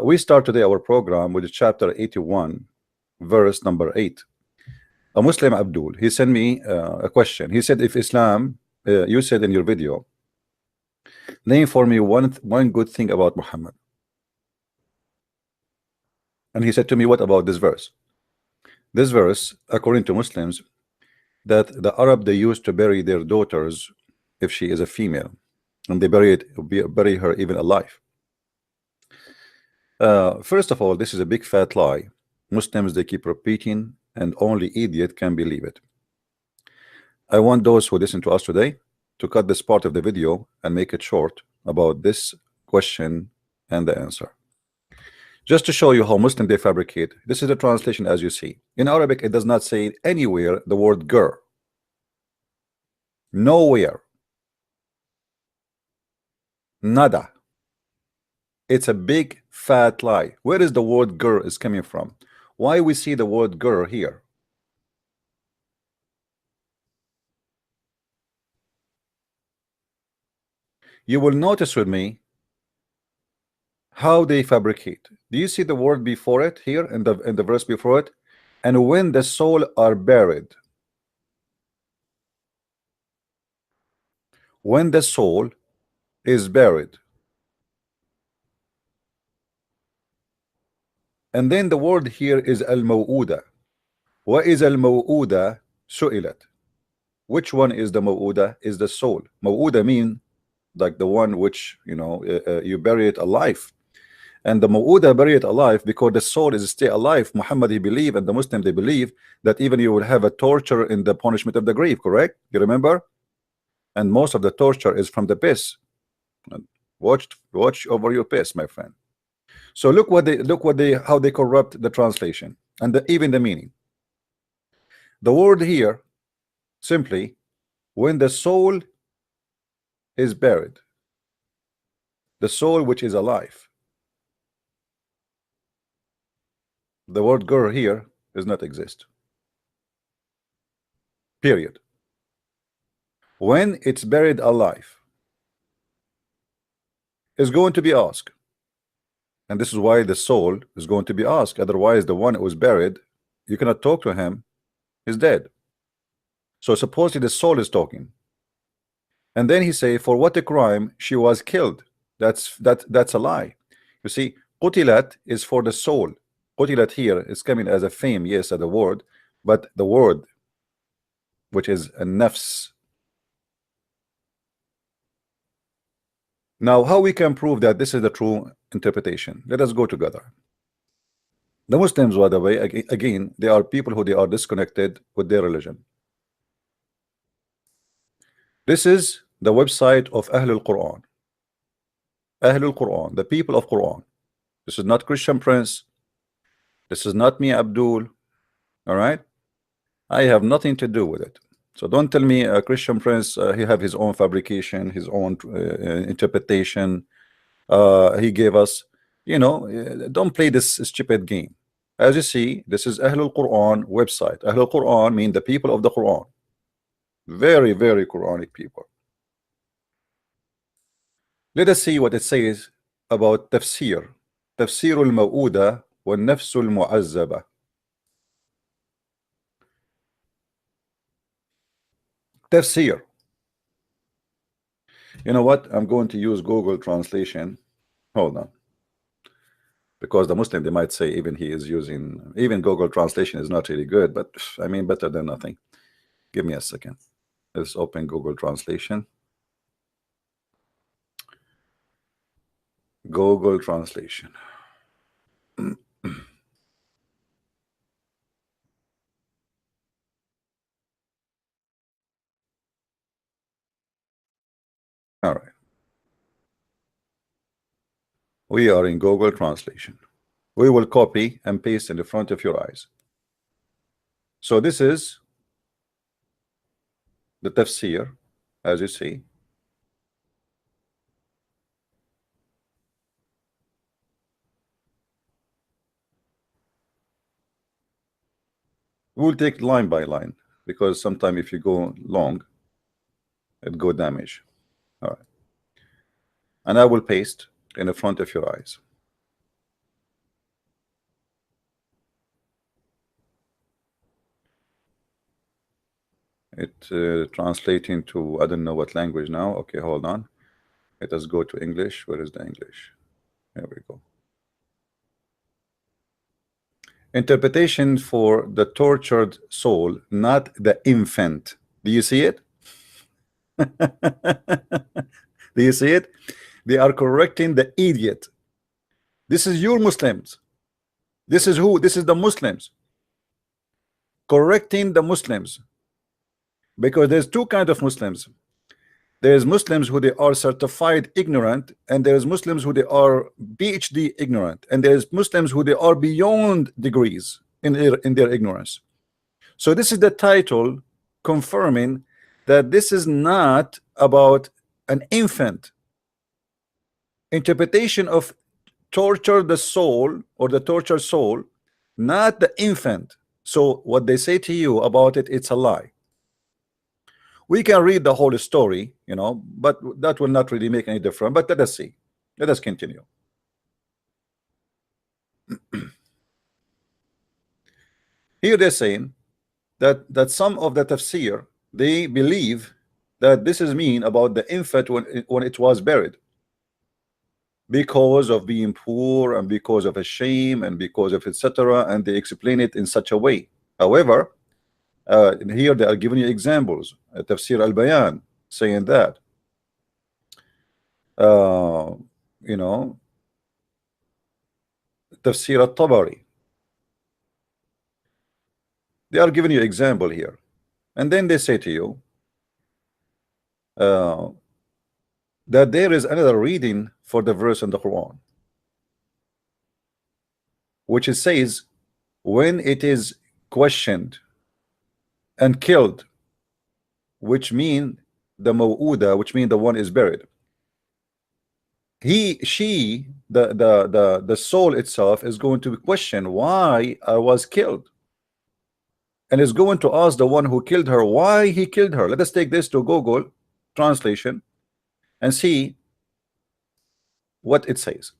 We start today our program with chapter 81, verse number 8. A Muslim Abdul, he sent me a question. He said, if Islam, you said in your video, name for me one good thing about Muhammad. And he said to me, what about this verse? This verse, according to Muslims, that the Arab, they used to bury their daughters if she is a female, and they bury her even alive. First of all, this is a big fat lie. Muslims, they keep repeating, and only idiot can believe it. I want those who listen to us today to cut this part of the video and make it short about this question and the answer. Just to show you how Muslim they fabricate, this is the translation as you see. In Arabic, it does not say anywhere the word gur. Nowhere. Nada. It's a big fat lie. Where is the word gur is coming from? Why we see the word gur here? You will notice with me how they fabricate. Do you see the word before it here in the verse before it? And when the soul are buried. When the soul is buried. And then the word here is al-maw'uda. What is al-maw'uda? Su'ilat. Which one is the maw'uda? Is the soul. Maw'uda mean like the one which, you know, you bury it alive. And the maw'uda bury it alive because the soul is still alive. Muhammad, he believe, and the Muslim, they believe that even you will have a torture in the punishment of the grave, correct? You remember? And most of the torture is from the piss. Watch over your piss, my friend. So look how they corrupt the translation and even the meaning. The word here simply when the soul is buried, the soul which is alive. The word gur here does not exist. Period. When it's buried alive, is going to be asked. And this is why the soul is going to be asked. Otherwise, the one who was buried, you cannot talk to him, is dead. So supposedly the soul is talking. And then he say, for what a crime she was killed. That's a lie. You see, qutilat is for the soul. Qutilat here is coming as a fame, yes, as a word, but the word which is a nafs. Now, how we can prove that this is the true interpretation? Let us go together. The Muslims, by the way, again, they are people who they are disconnected with their religion. This is the website of Ahlul Quran. Ahlul Quran, the people of Quran. This is not Christian Prince. This is not me, Abdul. All right, I have nothing to do with it. So don't tell me a Christian Prince, he have his own fabrication, his own interpretation. He gave us, you know, don't play this stupid game. As you see, this is Ahlul Quran website. Ahlul Quran mean the people of the Quran. Very, very Quranic people. Let us see what it says about tafsir. Tafsir al-maw'uda wa nafs al-mu'azzaba. Tafsir. You know what? I'm going to use Google translation. Hold on. Because the Muslim, they might say even he is using, even Google translation is not really good, but I mean better than nothing. Give me a second. Let's open Google translation. Google translation. All right. We are in Google translation. We will copy and paste in the front of your eyes. So this is the tafsir, as you see. We'll take line by line because sometimes if you go long, it go damage. All right. And I will paste in the front of your eyes. it translating to, I don't know what language now. Okay, hold on. Let us go to English. Where is the English? There we go. Interpretation for the tortured soul, not the infant. Do you see it? Do you see it? They are correcting the idiot. This is your Muslims. This is who? This is the Muslims correcting the Muslims, because there's two kinds of Muslims. There's Muslims who they are certified ignorant, and there's Muslims who they are PhD ignorant, and there's Muslims who they are beyond degrees in their ignorance. So this is the title confirming that this is not about an infant. Interpretation of torture the soul, or the tortured soul, not the infant. So what they say to you about it, it's a lie. We can read the whole story, you know, but that will not really make any difference. But let us see. Let us continue. Here they're saying that some of the tafsir, they believe that this is mean about the infant when it was buried, because of being poor and because of a shame and because of etc., and they explain it in such a way. However, here they are giving you examples. Tafsir al-Bayan saying that you know, Tafsir al-Tabari, they are giving you example here, and then they say to you that there is another reading for the verse in the Quran, which it says when it is questioned and killed, which mean the maw'uda, which mean the one is buried. She, the soul itself is going to question why I was killed, and is going to ask the one who killed her why he killed her. Let us take this to Google translation and see what it says.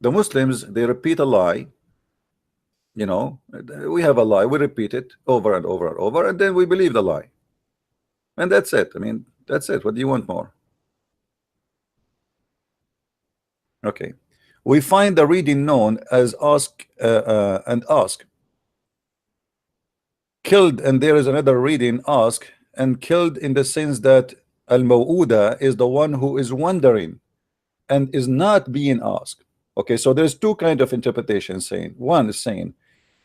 The Muslims, they repeat a lie. You know, we have a lie, we repeat it over and over and over, and then we believe the lie, and that's it. I mean, that's it. What do you want more? Okay, we find the reading known as ask and ask, killed, and there is another reading ask and killed, in the sense that al-maw'uda is the one who is wondering and is not being asked. Okay, so there's two kind of interpretations saying. One is saying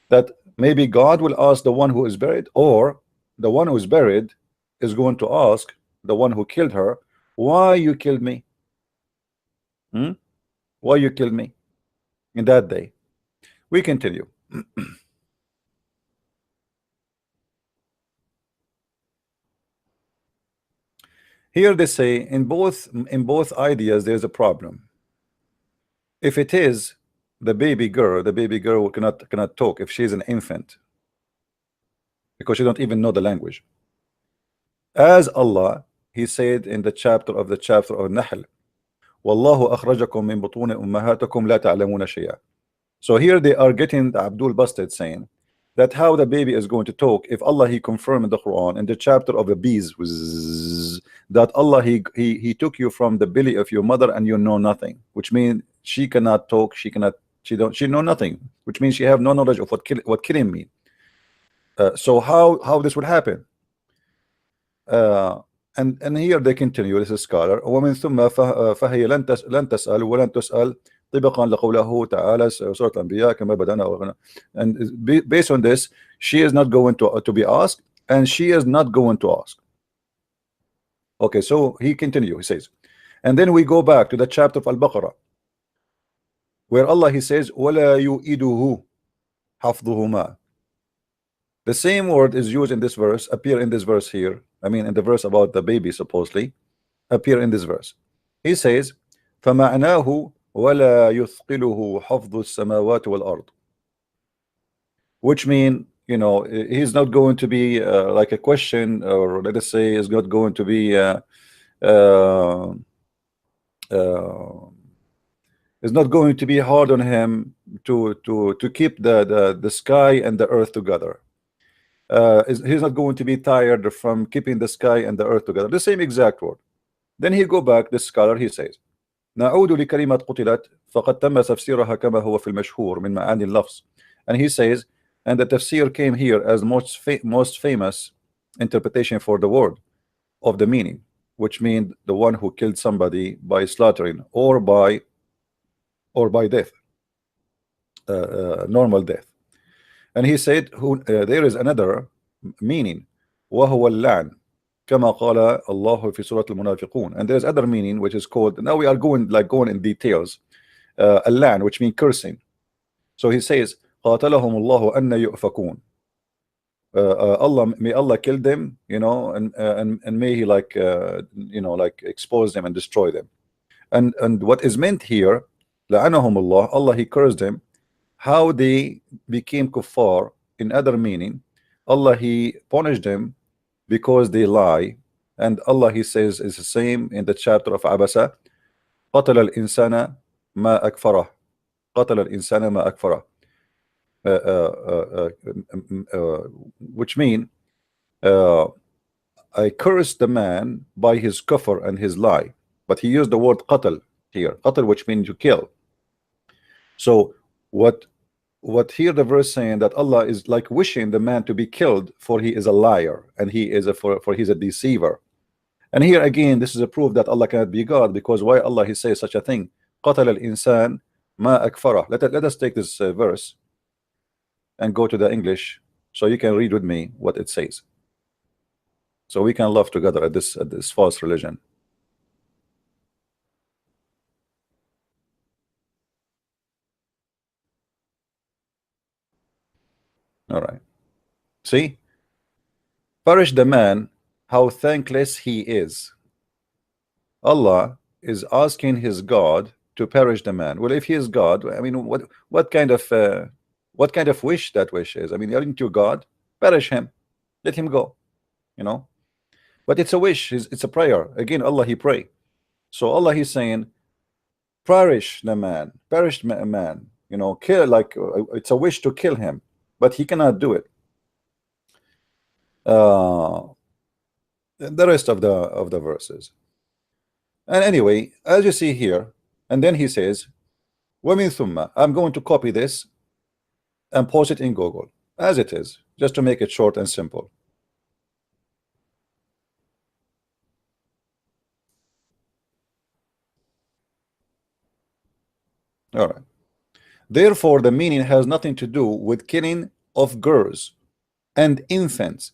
that maybe God will ask the one who is buried, or the one who is buried is going to ask the one who killed her, why you killed me? Why you killed me in that day? We continue. Here they say in both ideas there's a problem. If it is the baby girl cannot talk if she's an infant, because she don't even know the language. As Allah, He said in the chapter of Nahl, Wallahu akhrajakum min butuni ummahatikum la ta'lamuna shay'a. So here they are getting the Abdul Bastid saying that how the baby is going to talk if Allah He confirmed in the Quran in the chapter of the bees that Allah he took you from the belly of your mother and you know nothing, which means she cannot talk, she know nothing, which means she have no knowledge of what killing mean. So how this would happen? And here they continue. This is scholar. ومن ثم فهي لن تسأل ولن تسأل طبقا لقوله تعالى سورة الأنبياء كما بدأنا. And based on this, she is not going to be asked, and she is not going to ask. Okay, so he continues. He says, and then we go back to the chapter of Al-Baqarah, where Allah He says ولا يؤيده حفظهما. The same word is used in this verse, appear in this verse here. I mean, in the verse about the baby, supposedly, appear in this verse. He says, فَمَعْنَاهُ وَلَا يُثْقِلُهُ حَفْظُ السَّمَاوَاتِ وَالْأَرْضِ. Which mean, you know, he's not going to be like a question, or let us say, is not going to be It's not going to be hard on him to keep the sky and the earth together. He's not going to be tired from keeping the sky and the earth together. The same exact word. Then he go back, the scholar, he says نعود لكلمة قتلت فقد تم تفسيرها كما هو في المشهور من معاني اللفظ. And he says, and the tafsir came here as most famous interpretation for the word of the meaning, which means the one who killed somebody by slaughtering or by death, normal death. And he said, there is another meaning, وهو اللعن كما قال الله في سورة المنافقون. And there's other meaning which is called, now we are going in details, اللعن, which means cursing. So he says قاتلهم الله أن يؤفكون. Allah, may Allah kill them, you know, and may he you know, like expose them and destroy them. And what is meant here, لعنهم الله, Allah he cursed them. How they became kuffar, in other meaning, Allah he punished them because they lie. And Allah he says is the same in the chapter of Abasa, قتل الإنسان ما أكفره, قتل الإنسان ما أكفره. Which mean I cursed the man by his kufr and his lie, but he used the word qatl here, qatl, which means to kill. So what here the verse saying that Allah is like wishing the man to be killed, for he is a liar and he is for he's a deceiver. And here again, this is a proof that Allah cannot be God, because why Allah he says such a thing? قتل الإنسان ما أكفره. Let us take this verse and go to the English so you can read with me what it says, so we can laugh together at this false religion. All right, see, perish the man, how thankless he is. Allah is asking his God to perish the man. Well, if he is God, I mean, what kind of wish that wish is? I mean, aren't you God? Perish him, let him go, you know. But it's a wish, it's a prayer. Again, Allah he pray. So Allah he's saying, perish the man, perish a man, you know, kill, like it's a wish to kill him, but he cannot do it. The rest of the verses. And anyway, as you see here, and then he says, وَمِن ثُمَّ, I'm going to copy this and post it in Google as it is, just to make it short and simple. All right. Therefore, the meaning has nothing to do with killing of girls and infants,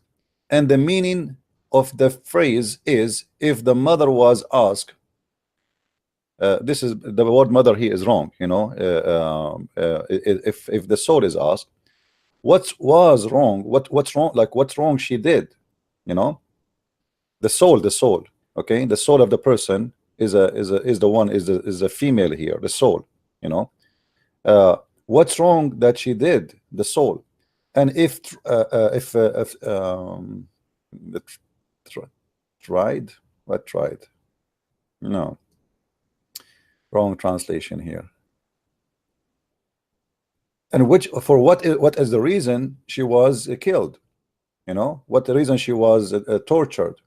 and the meaning of the phrase is, if the mother was asked, this is the word mother here is wrong, you know. If the soul is asked, what was wrong, what's wrong, like what's wrong she did, you know, the soul, okay, the soul of the person is the female here, the soul, you know. What's wrong that she did, the soul. And if tried, what tried, no, wrong translation here. And what is the reason she was killed, you know, what the reason she was tortured,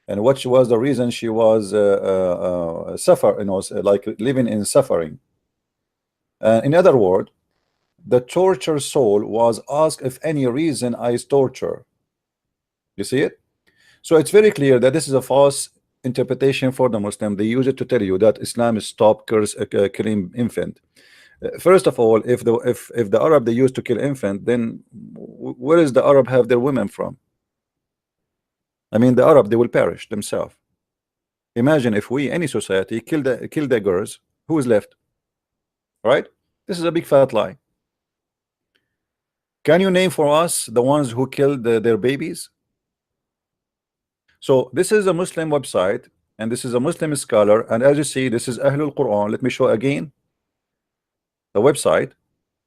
and what was the reason she was suffer, you know, like living in suffering. In other words, the tortured soul was asked if any reason is torture. You see it? So it's very clear that this is a false interpretation for the Muslim. They use it to tell you that Islam is stop killing infant. First of all, if the Arab they used to kill infant, then where is the Arab have their women from? I mean, the Arab, they will perish themselves. Imagine if we, any society, kill the girls, who is left? Right? This is a big fat lie. Can you name for us the ones who killed their babies? So this is a Muslim website, and this is a Muslim scholar, and as you see, this is Ahlul Quran. Let me show again the website.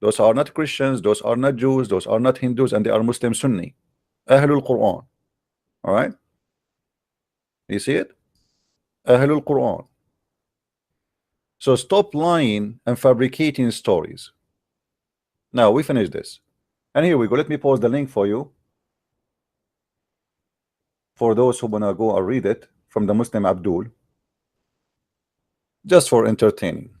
Those are not Christians, those are not Jews, those are not Hindus, and they are Muslim Sunni. Ahlul Quran. All right, you see it? Ahlul Quran. So stop lying and fabricating stories. Now we finish this, and here we go. Let me post the link for you, for those who wanna go and read it, from the Muslim Abdul, just for entertaining.